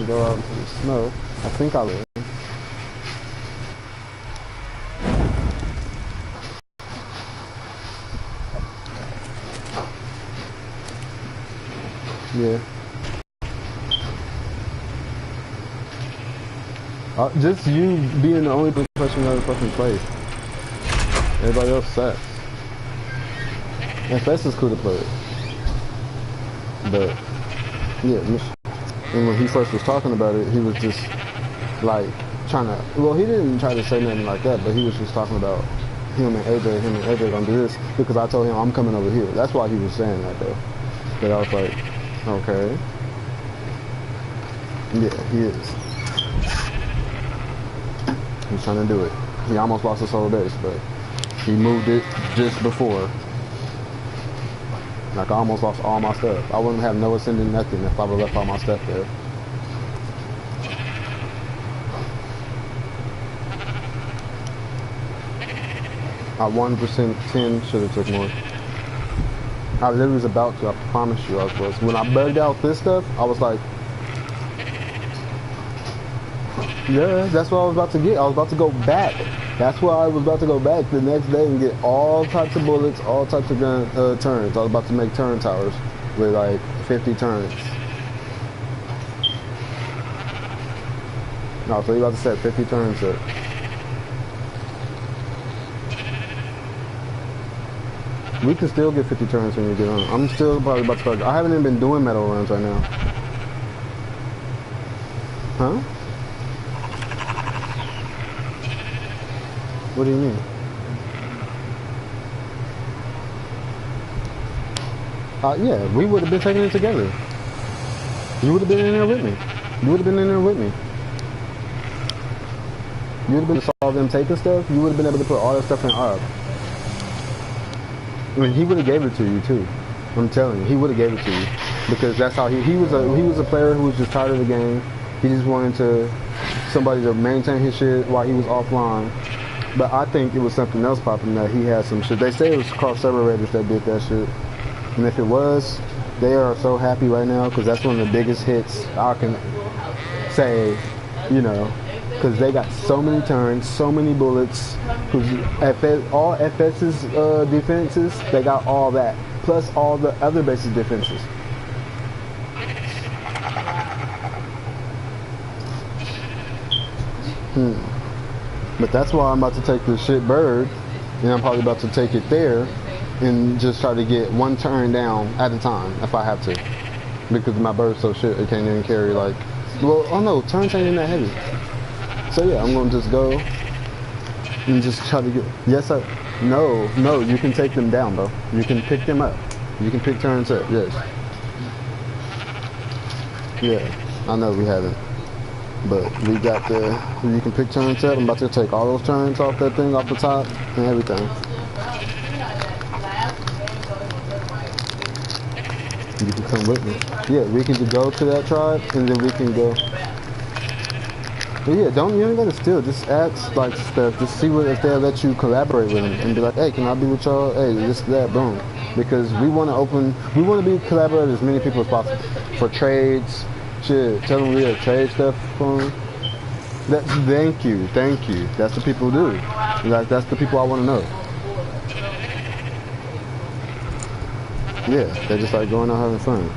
go out into the snow. I think I will. Yeah. Just you being the only person that fucking plays. Everybody else sucks. FS is cool to play. But yeah, and when he first was talking about it, he was just like trying to. Well, he didn't try to say nothing like that, but he was just talking about him and AJ gonna do this because I told him I'm coming over here. That's why he was saying that though. But I was like, okay, yeah, he is. He's trying to do it. He almost lost his whole base, but he moved it just before. Like I almost lost all my stuff. I wouldn't have no ascending nothing if I would have left all my stuff there. I 1% 10 should have took more. I literally was about to, I promise you I was. When I bugged out this stuff, I was like, yeah, that's what I was about to get. I was about to go back. That's why I was about to go back the next day and get all types of bullets, all types of gun turns. I was about to make turn towers with like 50 turns. No, so you're about to set 50 turns up. We can still get 50 turns when you get on. I'm still probably about to start. I haven't even been doing metal runs right now. Huh? What do you mean? Yeah, we would have been taking it together. You would have been in there with me. You would have been in there with me. You would have been saw them taking stuff. You would have been able to put all that stuff in ARP. I mean, he would have gave it to you too. I'm telling you, he would have gave it to you because that's how he was a player who was just tired of the game. He just wanted somebody to maintain his shit while he was offline. But I think it was something else popping that he had some shit. They say it was cross-server raiders that did that shit. And if it was, they are so happy right now because that's one of the biggest hits I can say, you know, because they got so many turns, so many bullets. All FS's defenses, they got all that. Plus all the other bases defenses. But that's why I'm about to take this shit bird, and I'm probably about to take it there, and just try to get one turn down at a time if I have to, because my bird's so shit it can't even carry like. Well, oh no, turns ain't even that heavy. So yeah, I'm gonna just go and just try to get. Yes, sir. No, you can take them down, bro. You can pick them up. You can pick turns up. Yes. Yeah, I know we haven't. But we got you can pick turns up. I'm about to take all those turns off that thing, off the top, and everything. You can come with me. Yeah, we can go to that tribe, and then we can go. But yeah, you ain't gotta steal. Just ask like stuff. Just see if they'll let you collaborate with them, and be like, hey, can I be with y'all? Hey, this, that, boom. Because we want to be collaborate with as many people as possible for trades. Shit, tell them we have trade stuff for them. Thank you. That's the people who do. Like, that's the people I want to know. Yeah, they're just like going out having fun.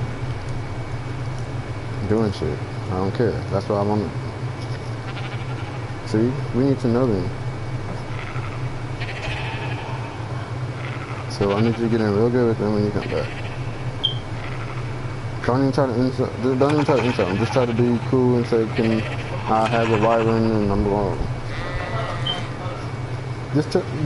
Doing shit. I don't care. That's what I want to. See? We need to know them. So I need you to get in real good with them when you come back. Don't even try to insult them. Just try to be cool and say, can I have a wyvern and I'm going.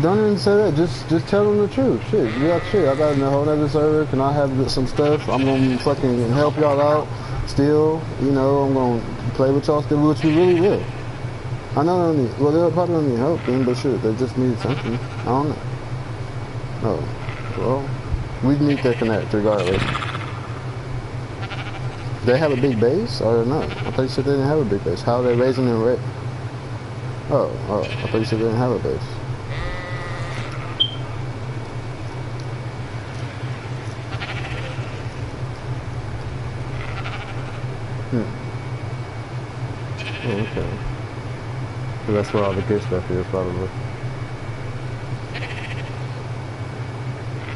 Don't even say that. Just tell them the truth. Shit, you got shit. I got in a whole other server. Can I have some stuff? I'm gonna fucking help y'all out. Still, you know, I'm gonna play with y'all still, which we really will. I know they don't need. Well, they'll probably don't need help, then, but shit, they just need something. I don't know. Oh, well, we need to connect regardless. They have a big base or not? I thought you said they didn't have a big base. How are they raising their rate? Oh, I thought you said they didn't have a base. Oh, okay. So that's where all the good stuff is, probably.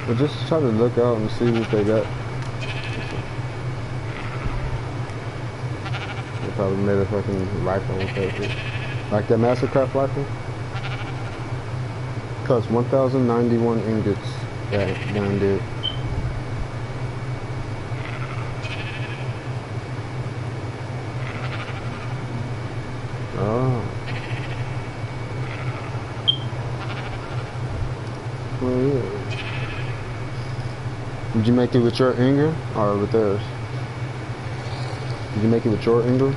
But just try to look out and see what they got. They probably made a fucking rifle with that shit. Like that Mastercraft rifle. Cost 1,091 ingots. That gun did. Oh. Well, yeah. Did you make it with your Ingram or with theirs? Did you make it with your Ingram?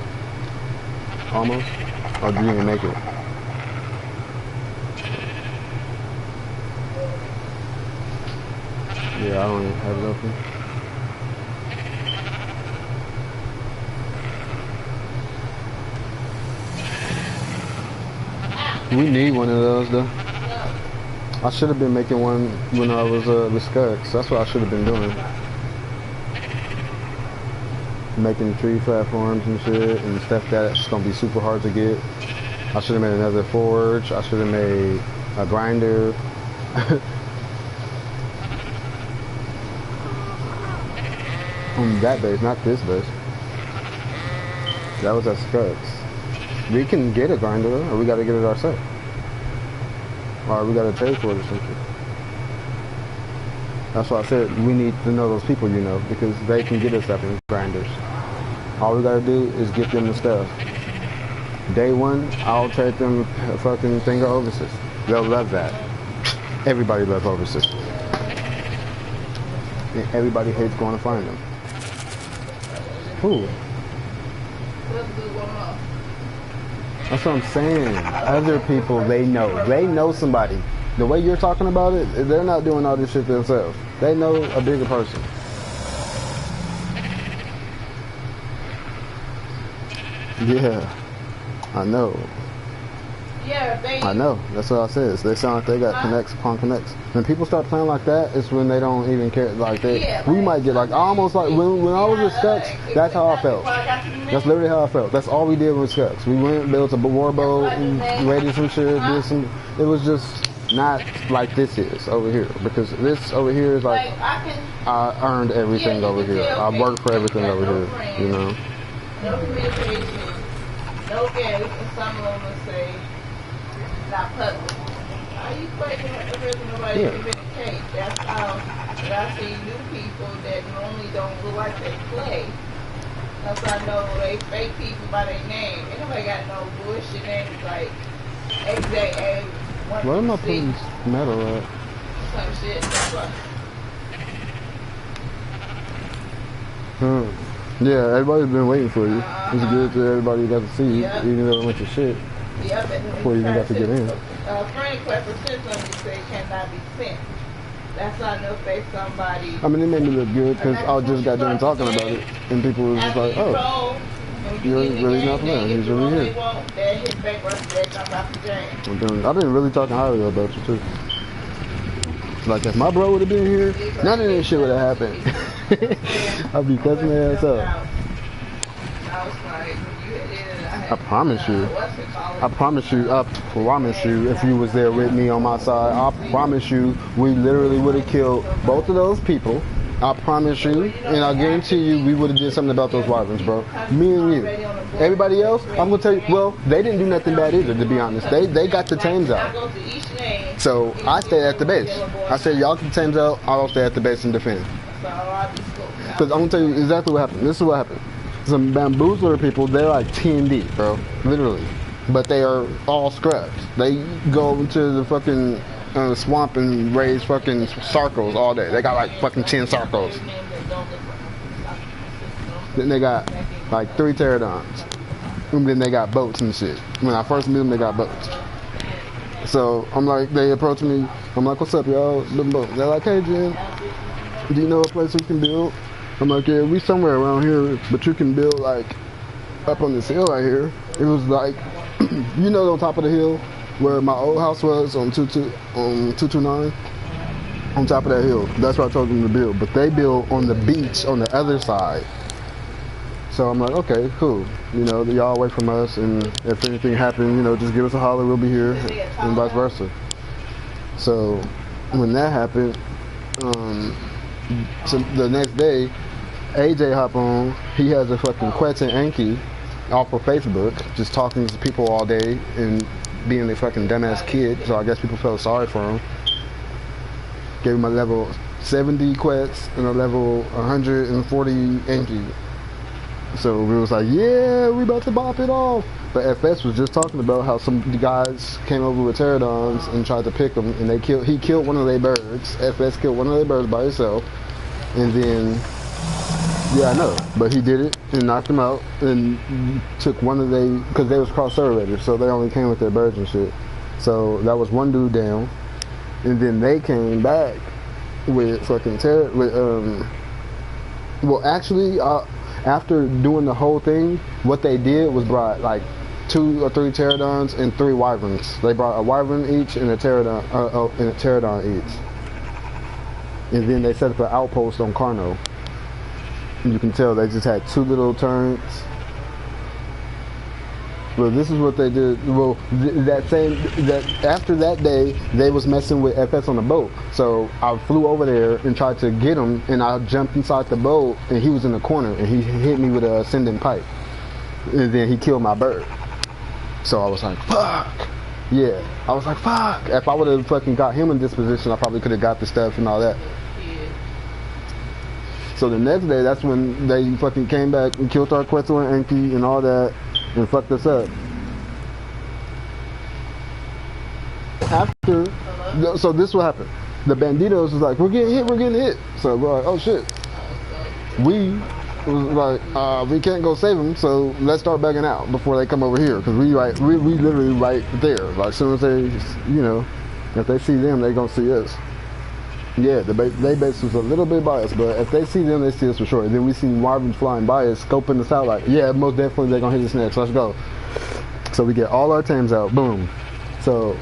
Almost? Or did you even make it? Yeah, I don't even have it open. We need one of those though. I should have been making one when I was with Skux. That's what I should have been doing. Making tree platforms and shit and stuff that's gonna be super hard to get. I should have made another forge. I should have made a grinder. On that base, not this base. That was at Skux. We can get a grinder though, or we gotta get it ourselves. Or we gotta pay for it or something. That's why I said we need to know those people, you know, because they can get us stuff in grinders. All we gotta do is get them the stuff. Day one, I'll trade them a fucking thing of overseas. They'll love that. Everybody loves overseas. And everybody hates going to find them. Who? That's what I'm saying. Other people, they know somebody. The way you're talking about it, they're not doing all this shit themselves. They know a bigger person. Yeah, I know. Yeah, I know. That's what I said. They sound like they got connects upon connects. When people start playing like that, it's when they don't even care. Like we might get like almost like when I was with Skux. That's how I felt. That's literally how I felt. That's all we did with Skux. We went, built a war boat, raided some shit, did some. It was just not like this is over here, because this over here is like I earned everything over here. I worked for everything over here. You know. No communication. No games. And some of them will say. Not public. Are you playing with nobody even a cake? That's how that I see new people that normally don't look like they play. That's how I know they fake people by their name. Ain't nobody got no bullshit names like XAA. Where am I putting metal at? Some shit. Yeah, everybody's been waiting for you. It's good that everybody got to see you, even though it went to shit. Before you even got to get in. Friend request was sent on me say cannot be sent. That's how I know if they somebody. I mean, it made me look good because I just got done talking about it, and people was just like, "Oh, you're really not playing. He's really here." I've been really talking highly about you too. Like if my bro would have been here, none of this shit would have happened. I'd be cussing their ass up. I promise you, if you was there with me on my side, I promise you, we literally would have killed both of those people. I promise you, and I guarantee you, we would have did something about those wyverns, bro. Me and you. Everybody else, I'm gonna tell you, well, they didn't do nothing bad either, to be honest. They got the tames out. So I stayed at the base. I said, y'all can tames out, I'll stay at the base and defend. Because I'm gonna tell you exactly what happened. This is what happened. Some bamboozler people, they're like 10 deep, bro, literally. But they are all scrubs. They go into the fucking swamp and raise fucking circles all day. They got like fucking 10 circles. Then they got like 3 pterodons. And then they got boats and shit. When I first met them, they got boats. So I'm like, they approach me. I'm like, what's up, y'all? They're like, hey, Jen, do you know a place we can build? I'm like, yeah, we somewhere around here, but you can build like up on this hill right here. It was like, you know, on top of the hill where my old house was on 229, on top of that hill. That's where I told them to build. But they build on the beach on the other side. So I'm like, okay, cool. You know, y'all away from us, and if anything happens, you know, just give us a holler, we'll be here, and vice versa. So when that happened, so the next day, AJ hop on. He has a fucking Quet and Anki off of Facebook, just talking to people all day and being a fucking dumbass kid. So I guess people felt sorry for him. Gave him a level 70 Quets and a level 140 Anki. So we was like, yeah, we about to bop it off. But FS was just talking about how some guys came over with pterodons and tried to pick them, and he killed one of their birds. FS killed one of their birds by himself, and then, yeah, I know, but he did it and knocked them out and took one of they, because they was cross-servators, so they only came with their birds and shit. So that was one dude down, and then they came back with fucking well, actually, after doing the whole thing, what they did was brought like 2 or 3 pterodons and 3 wyverns. They brought a wyvern each and a pterodon each. And then they set up an outpost on Carno. And you can tell they just had 2 little turrets. Well, this is what they did. Well, after that day, they was messing with FS on the boat. So I flew over there and tried to get him, and I jumped inside the boat, and he was in the corner, and he hit me with a ascending pipe, and then he killed my bird. So I was like, fuck. Yeah, I was like, fuck. If I would have fucking got him in this position, I probably could have got the stuff and all that. So the next day, that's when they fucking came back and killed our Quetzal and Enki and all that, and fucked us up. After, so this what happened. The banditos was like, we're getting hit. So we're like, oh shit. We was like, we can't go save them, so let's start backing out before they come over here, because we literally right there. Like, as soon as they, you know, if they see them, they gonna see us. Yeah, they base was a little bit biased, but if they see them, they see us for sure. And then we see wyverns flying by us, scoping us out like, yeah, most definitely they're gonna hit us next, let's go. So we get all our tames out, boom. So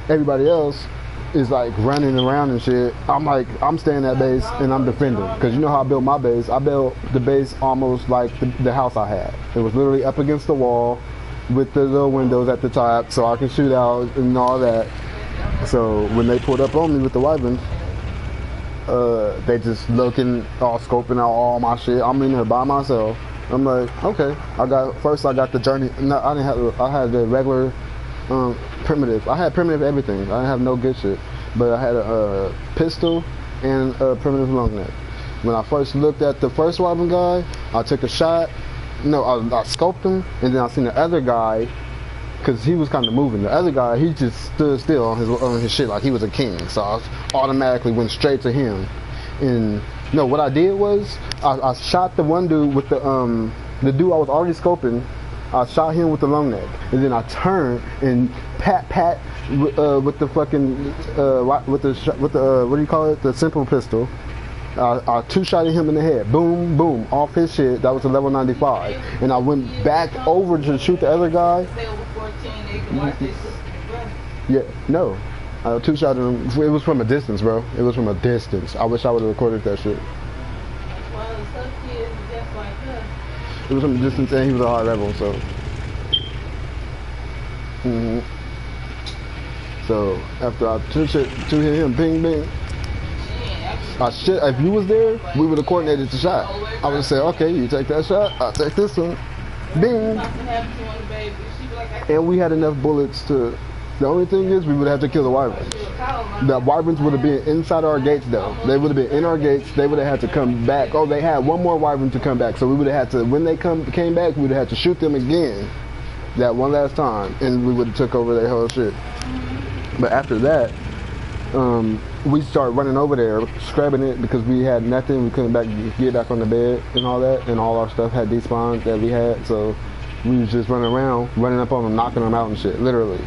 everybody else is like running around and shit. I'm staying at base and I'm defending. Because you know how I built my base? I built the base almost like the house I had. It was literally up against the wall with the little windows at the top so I can shoot out and all that. So when they pulled up on me with the wyverns, they just looking, all scoping out all my shit. I'm in there by myself. I'm like, okay. I got the journey. No, I didn't have. I had the regular primitive. I had primitive everything. I didn't have no good shit. But I had a pistol and a primitive long neck. When I first looked at the first wyvern guy, I took a shot. No, I scoped him, and then I seen the other guy, because he was kind of moving. The other guy, he just stood still on his shit like he was a king. So I automatically went straight to him. And no, what I did was I shot the one dude with the dude I was already scoping. I shot him with the long neck, and then I turned and pat with the fucking with the what do you call it? The simple pistol. I 2-shotted him in the head. Boom, boom, off his shit. That was a level 95. And I went back over to shoot the other guy. Yeah, no. I 2-shotted him. It was from a distance, bro. It was from a distance. I wish I would have recorded that shit. It was from a distance, and he was a high level, so. So after I hit him, bing, bing. If you was there, we would have coordinated the shot. I would have said, okay, you take that shot, I'll take this one. Bing. And we had enough bullets to. The only thing is, we would have to kill the wyverns. The wyverns would have been inside our gates, though. They would have been in our gates. They would have had to come back. Oh, they had one more wyvern to come back. So we would have had to, when they came back, we would have had to shoot them again. That one last time. And we would have took over their whole shit. But after that, we started running over there, scrapping it because we had nothing. We couldn't get back on the bed and all that. And all our stuff had despawns that we had. So we was just running around, running up on them, knocking them out and shit, literally.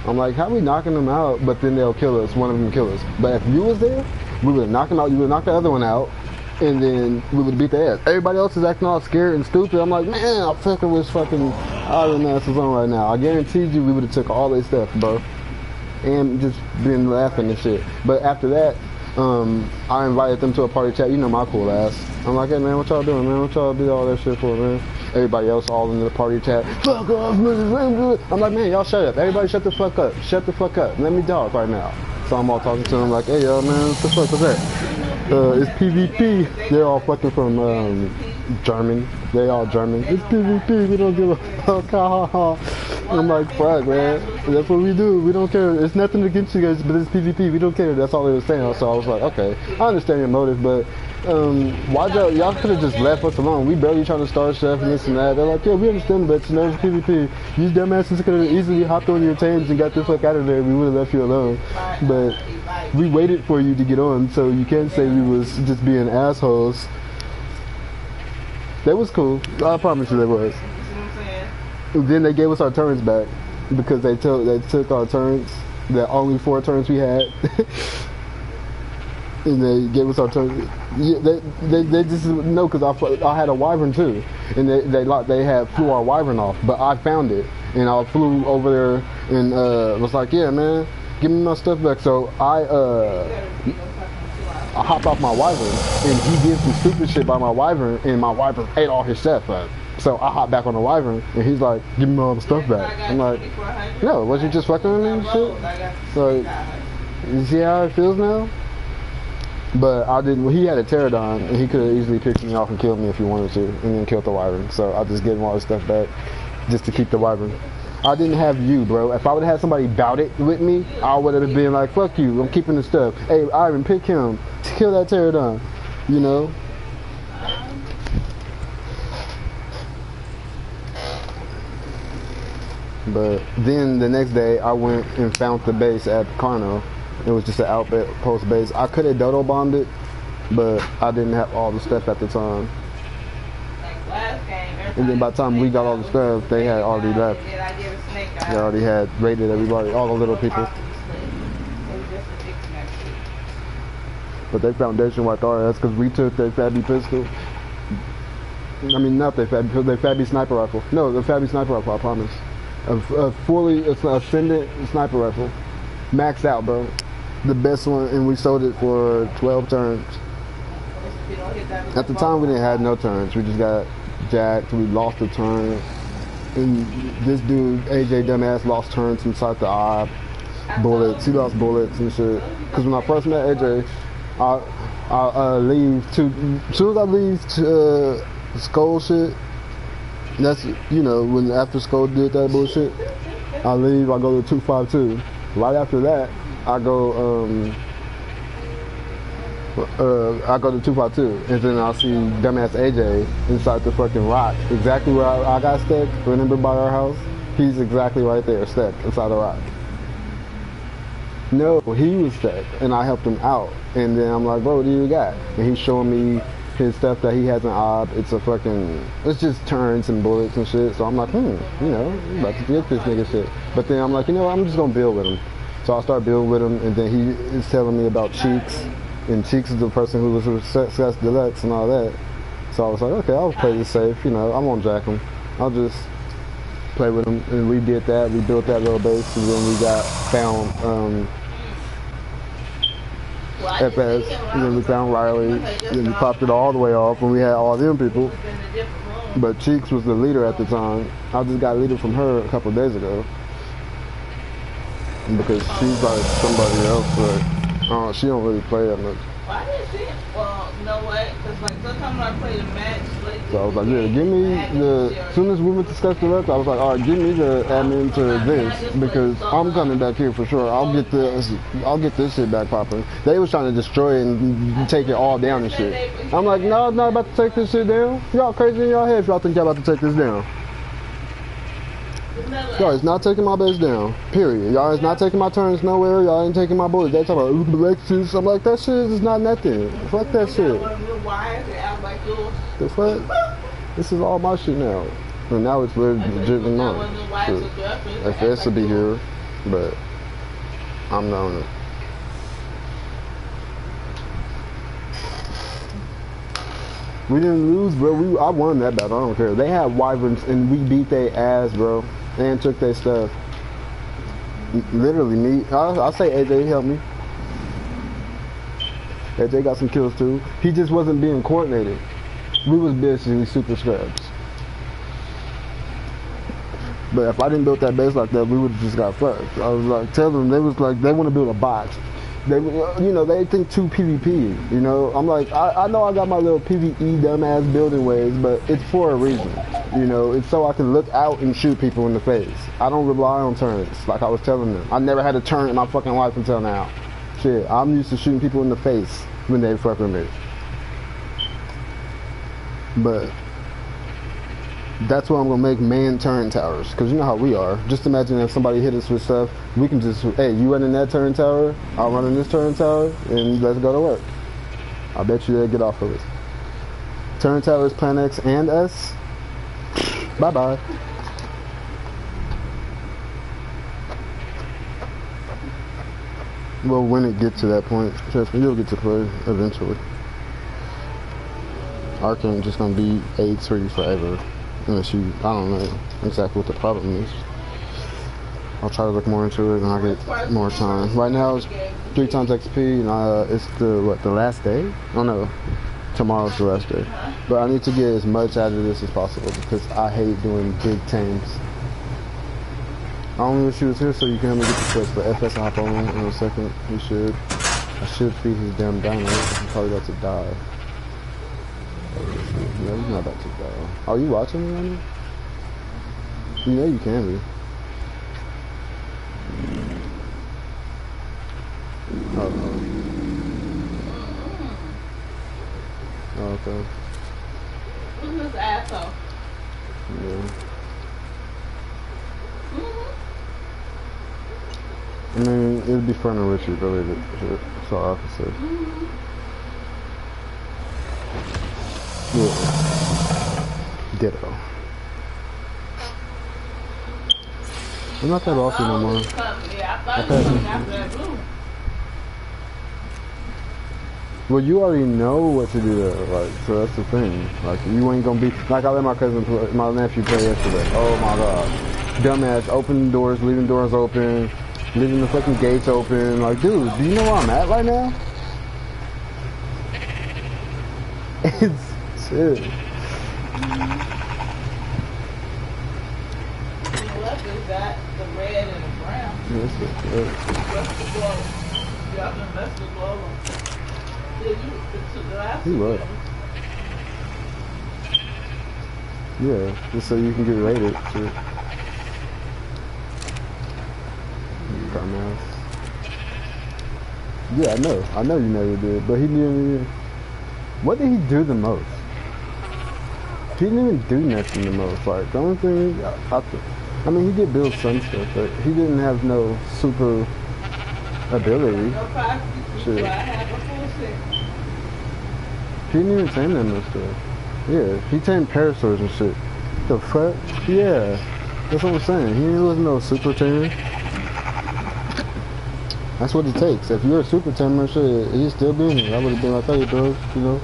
I'm like, how we knocking them out, but then they'll kill us, one of them kill us. But if you was there, we would have knocked them out, you would have knocked the other one out, and then we would beat their ass. Everybody else is acting all scared and stupid. I'm like, man, I'm fucking with fucking Iron Masters on right now. I guaranteed you we would have took all their stuff, bro. And just been laughing and shit. But after that, I invited them to a party chat. You know my cool ass. I'm like, hey man, what y'all doing, man? What y'all do all that shit for, man? Everybody else all in the party chat. Fuck off. I'm like, man, y'all shut up. Everybody shut the fuck up. Shut the fuck up. Let me talk right now. So I'm all talking to them like, hey, yo, man, what the fuck was that? It's PvP. They're all fucking from German. They all German. It's PvP. We don't give a fuck. I'm like, fuck, man. That's what we do. We don't care. It's nothing against you guys, but it's PvP. We don't care. That's all they were saying. So I was like, okay, I understand your motive, but why y'all could have just left us alone. We barely trying to start stuff and this and that. They're like, yeah, we understand, but you know, it's PvP. You dumbasses could have easily hopped on your tanks and got the fuck out of there. We would have left you alone. But we waited for you to get on, so you can't say we was just being assholes. They was cool. I promise you they was. Then they gave us our turns back because they took our turns, the only 4 turns we had, and they gave us our turns. Yeah, they just no, because I had a wyvern too, and they had flew our wyvern off, but I found it and I flew over there and was like, yeah, man, give me my stuff back. So I hopped off my wyvern and he did some stupid shit by my wyvern, and my wyvern ate all his stuff up. So I hopped back on the wyvern, and he's like, give me all the stuff back. I'm like, no, was you just fucking with me and shit? So, you see how it feels now? But I didn't, he had a pterodon, and he could have easily picked me off and killed me if he wanted to, and then killed the wyvern. So I just gave him all the stuff back, just to keep the wyvern. I didn't have you, bro. If I would have had somebody bout it with me, I would have been like, fuck you, I'm keeping the stuff. Hey, Ivan, pick him to kill that pterodon, you know? But then the next day, I went and found the base at Carno. It was just an outpost base. I could have dodo bombed it, but I didn't have all the stuff at the time. And then by the time we got all the stuff, they had already left. They already had raided everybody, all the little people. But they foundation wiped our ass because we took their Fabby pistol. I mean, not their Fabby sniper rifle. No, the Fabby sniper rifle, I promise. A fully ascendant sniper rifle, maxed out, bro. The best one, and we sold it for 12 turns. At the time, we didn't have no turns. We just got jacked. We lost a turn, and this dude AJ dumbass lost turns inside the eye. Bullets. He lost bullets and shit. Because when I first met AJ, I leave to. As soon as I leave to Skull shit. That's, you know, when after Skull did that bullshit, I leave, I go to 252. Right after that, I go to 252, and then I'll see dumbass AJ inside the fucking rock. Exactly where I got stuck, remember by our house? He's exactly right there, stuck inside the rock. No, he was stuck, and I helped him out. And then I'm like, bro, what do you got? And he's showing me his stuff that he has an ob. It's just turns and bullets and shit. So I'm like, you know, I'm about to get this nigga shit. But then I'm like, you know what, I'm just gonna build with him. So I start building with him, and then he is telling me about Cheeks. And Cheeks is the person who was with Success Deluxe and all that. So I was like, okay, I'll play this safe, you know, I won't jack him. I'll just play with him. And we did that, we built that little base, and then we got found FS, and then we found Riley, and we popped it all the way off when we had all them people. But Cheeks was the leader at the time. I just got leader from her a couple of days ago. Because she's like somebody else, but she don't really play that much. Why did she? Well, you know what? Because like sometimes when I play the match, so I was like, yeah, give me as soon as we went to Sketch Deluxe, I was like, all right, give me the admin to this, because I'm coming back here for sure. I'll get this shit back popping. They was trying to destroy it and take it all down and shit. I'm like, no, I'm not about to take this shit down. Y'all crazy in y'all head if y'all think y'all about to take this down. Y'all is not taking my base down, period. Y'all is not taking my turns nowhere. Y'all ain't taking my bullets. They talk about Lexus. I'm like, that shit is not nothing. Fuck that shit. The fuck? This is all my shit now. And now it's legit and mine. FS will be here, but I'm not on it. We didn't lose, bro. I won that battle. I don't care. They had wyverns and we beat their ass, bro. And took their stuff. Literally, me. I'll say AJ helped me. AJ got some kills too. He just wasn't being coordinated. We was basically super scrubs. But if I didn't build that base like that, we would have just got fucked. I was like, tell them, they was like, they want to build a bot. They, you know, they think too PvP. You know, I'm like, I know I got my little PvE dumbass building ways, but it's for a reason. You know, it's so I can look out and shoot people in the face. I don't rely on turrets, like I was telling them. I never had a turret in my fucking life until now. Shit, I'm used to shooting people in the face when they fuck with me. But that's why I'm gonna make man turret towers, cause you know how we are. Just imagine if somebody hit us with stuff, we can just, hey, you running that turret tower, I'll run in this turret tower, and let's go to work. I bet you they'll get off of it. Turret towers, Plan X and S. Bye bye. Well, when it gets to that point, trust me, you'll get to play eventually. Arcane just gonna be AIDS free forever. Unless you, I don't know exactly what the problem is. I'll try to look more into it and I'll get more time. Right now it's 3 times XP and it's the last day? Oh no, tomorrow's the last day. But I need to get as much out of this as possible because I hate doing big tames. I only wish she was here so you can help me get the quest, but FS hop on in a second. He should. I should feed his damn dino. He's probably about to die. No, he's not about to die. Are you watching me right now? You know you can be. Oh, okay. Who's this asshole? Yeah. I mean, it'd be fun to Richard related shit. That's all I can say. Yeah. Ditto. I'm not that bossy no more. Well, you already know what to do there, like, so that's the thing. Like, you ain't gonna be, like I let my cousin play, my nephew play yesterday. Oh my god. Dumbass, opening doors, leaving doors open, leaving the fucking gates open. Like, dude, do you know where I'm at right now? It's shit. Left is that the red and the brown. Yes, yes. What's the glow? Y'all done messed the glow on. He was. Yeah, just so you can get rated. Shit. Dumbass. Yeah, I know you never did, but he didn't even. What did he do the most? He didn't even do nothing the most. Like, the only thing, I mean, he did build some stuff, but he didn't have no super ability. Shit. He didn't even tame that much stuff. Yeah, he tamed parasaurs and shit. The fuck? Yeah, that's what I'm saying. He wasn't no super tamer. That's what it takes. If you're a super tamer, shit, he'd still be in here. I would have been like, hey, bro, you know,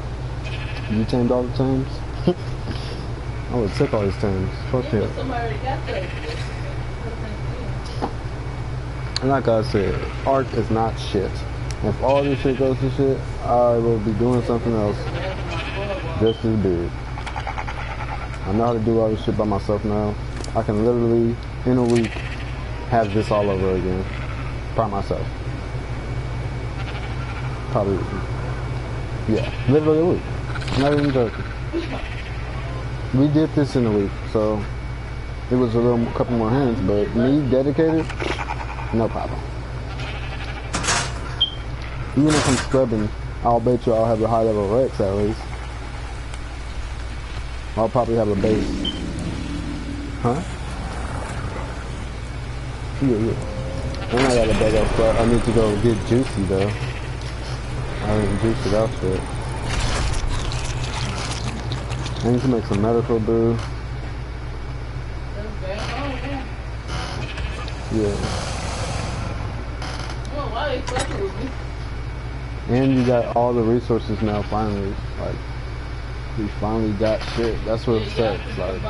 you tamed all the tames. I would have took all his tames. Fuck him. And like I said, art is not shit. If all this shit goes to shit, I will be doing something else just as big. I know how to do all this shit by myself now. I can literally, in a week, have this all over again. By myself. Probably, yeah, literally a week. I'm not even joking. We did this in a week, so it was a couple more hands, but me dedicated, no problem. Even if I'm scrubbing, I'll bet you I'll have a high level Rex at least. I'll probably have a base. Huh? Yeah. And I got a bag of stuff. I need to go get juicy though. I didn't juice it out yet. I need to make some medical brew. Yeah. And you got all the resources now finally. Like, we finally got shit. That's what it says. Like,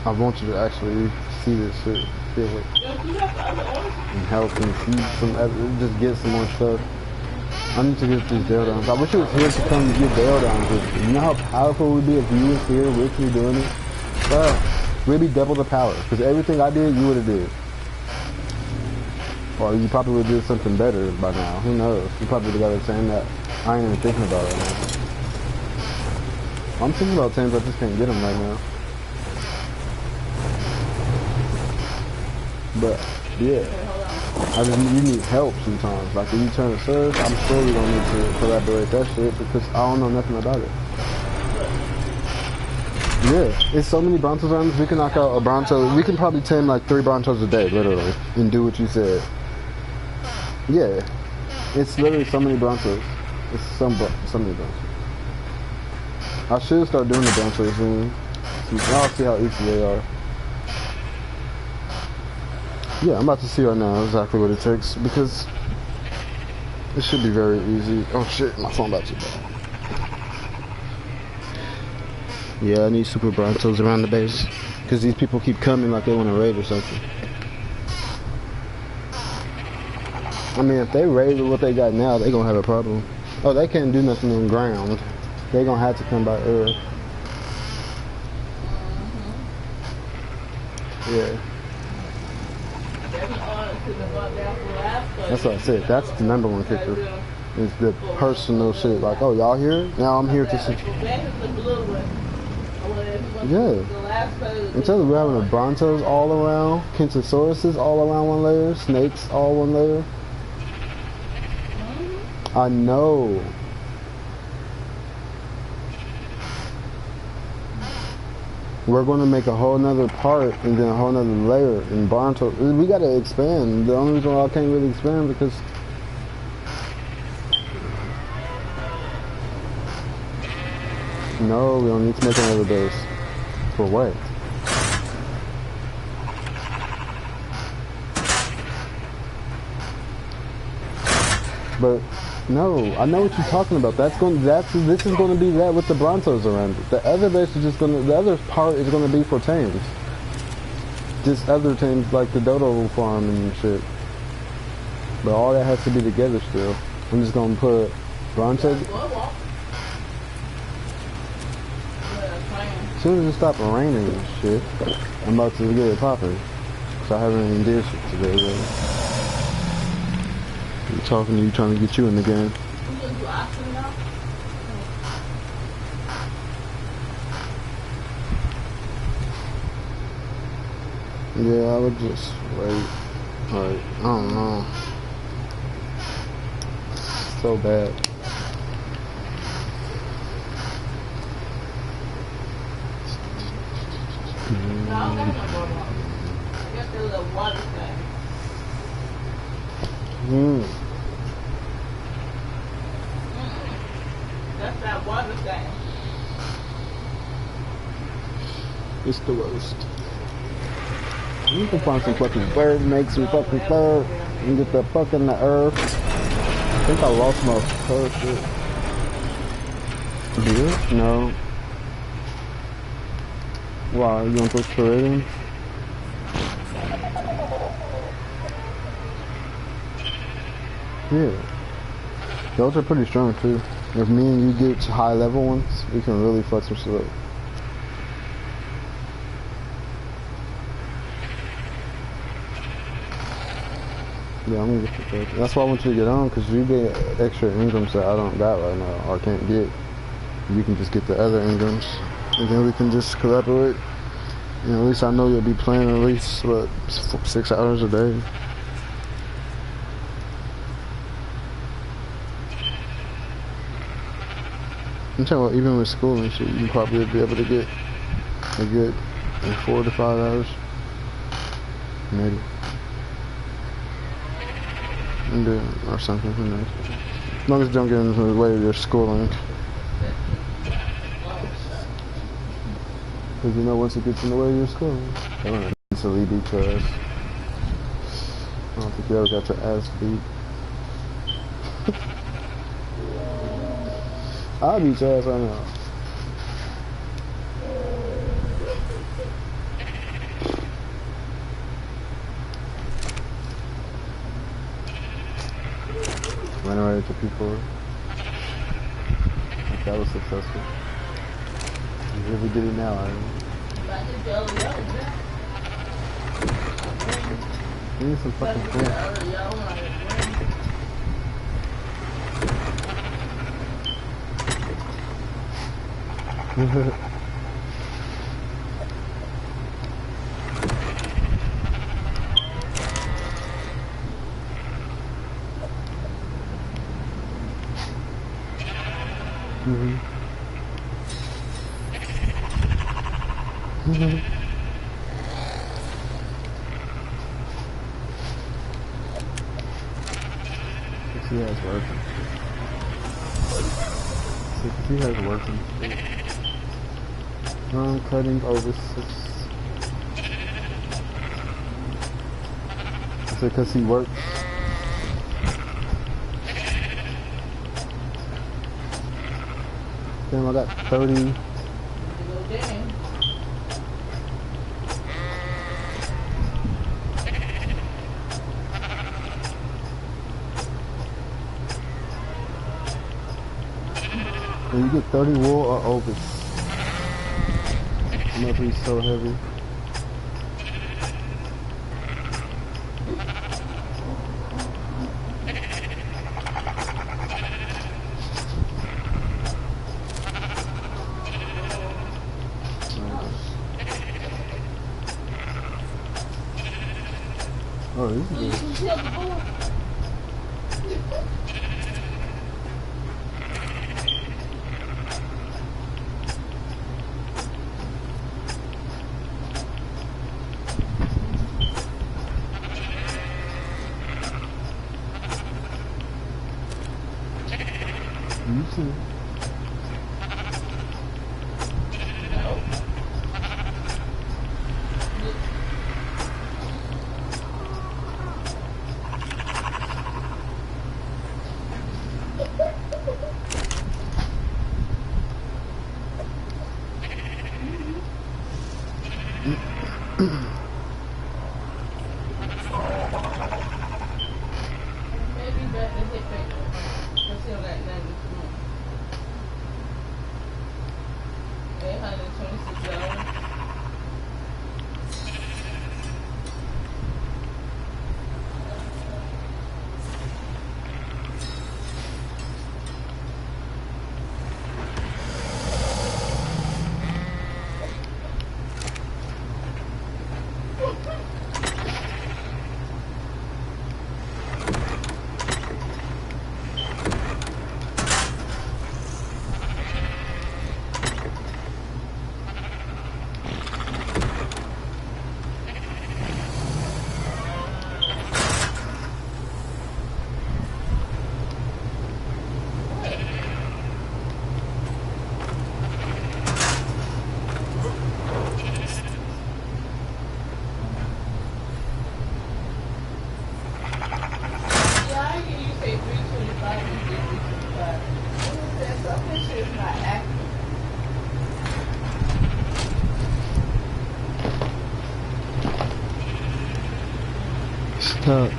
I want you to actually see this shit, feel it, and help and see some, just get some more stuff. I need to get these bail downs. I wish it was here to come get bail downs with me. You know how powerful it would be if you was here with me doing it? Well, Maybe double the power. Because everything I did, you would have did. Or you probably would have did something better by now. Who knows? You probably would have got the same that I ain't even thinking about right now. I'm thinking about things, I just can't get them right now. But, yeah. You need help sometimes. Like, if you turn to serve, I'm sure we don't need to collaborate that shit because I don't know nothing about it. Yeah, it's so many Brontos runs. We can knock out a Bronto. We can probably tame like 3 Brontos a day, literally, and do what you said. Yeah, it's literally so many Brontos. It's so many Brontos. I should start doing the Brontos soon. I'll see how easy they are. Yeah, I'm about to see right now exactly what it takes because it should be very easy. Oh shit, my phone about to die. Yeah, I need super Brontos around the base because these people keep coming like they want to raid or something. I mean, if they raid with what they got now, they gonna have a problem. Oh, they can't do nothing on ground. They gonna have to come by air. Yeah. That's what I said. That's the #1 kicker. Is the personal shit. Like, oh, y'all here? Now I'm here to see. Yeah. I'm telling you, we're having a Brontos all around, Kentosauruses all around one layer, snakes all one layer. I know. We're going to make a whole nother part and then a whole nother layer in Bronto. We got to expand. The only reason why I can't really expand because no, we don't need to make another base. For what? But no, I know what you're talking about. This is going to be that with the Brontos around it. The other base is just the other part is going to be for tames. Just other tames like the Dodo farm and shit. But all that has to be together still. I'm just going to put Brontos. As soon as it stops raining and shit, I'm about to get it popping. So I haven't even did shit today, really. I'm talking to you, trying to get you in the game. Yeah, I would just wait. Like, I don't know. So bad. That's that water thing. It's the worst. You can find some fucking bird, make some fucking fur, and get the fuck in the earth. I think I lost my fur shit. Deer? No. Why? You want to push for it? Yeah. Those are pretty strong too. If me and you get to high level ones, we can really fuck some shit up. Yeah, I'm gonna get the first. That's why I want you to get on, because you get extra ingrams that I don't got right now, or can't get. You can just get the other ingrams, and then we can just collaborate. You know, at least I know you'll be playing at least, what, 6 hours a day. I'm talking about even with school and shit, you probably be able to get a good 4 to 5 hours. Maybe. And or something, who knows. As long as you don't get into the way of your schooling. Because you know once it gets in the way of your schooling, they're gonna easily beat your ass. I don't think you ever got your ass beat. I'll beat your ass right now. Ran right to P4. Like that was successful. You really did it now, I mean. get yellow, yeah. Give me some fucking food. He has working. He has working. Cutting over 6. Is it because he works? Damn, I got 30. When you get 30 wool or ovis. Nothing's so heavy. Oh, this is good. You too. Maybe better hit paper. Because he don't got nothing to do. $826. Stop.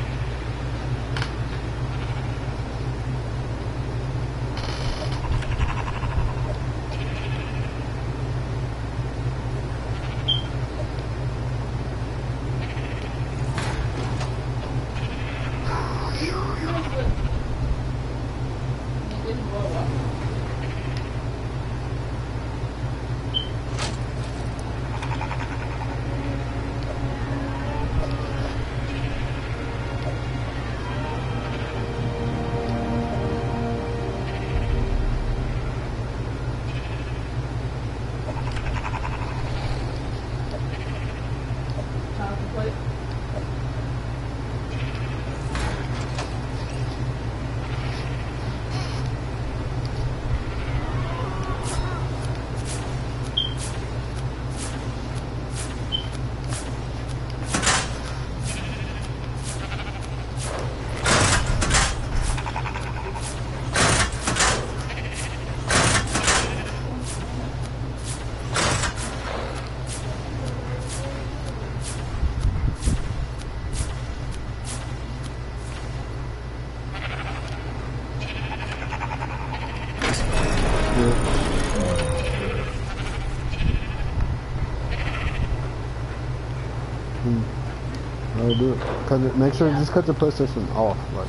I'll do it. Make sure just cut the PlayStation off, like.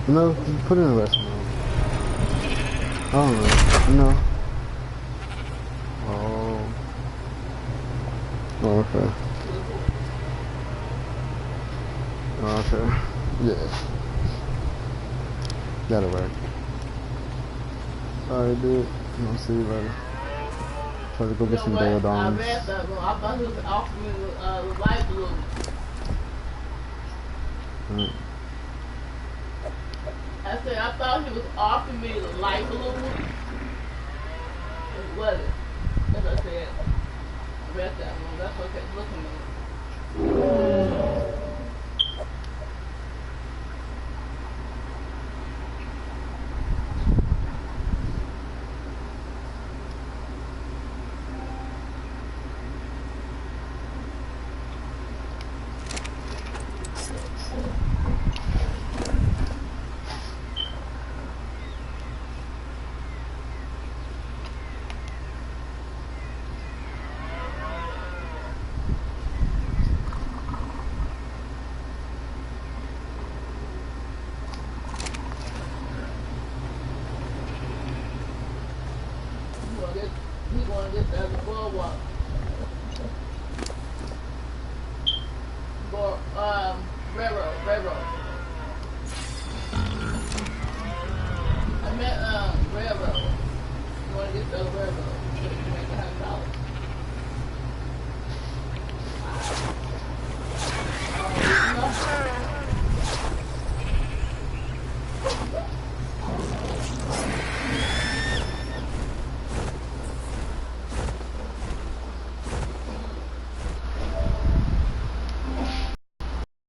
No, just put it in rest mode. I don't know. No. Oh, okay. Okay. Yeah. That'll work. Alright, dude. I'll see you later. Try to go get some what? Deodons. I thought he was offering me the light blue. I said, I thought he was offering me the light blue one. What was it? As I said, I read that one. That's okay. Look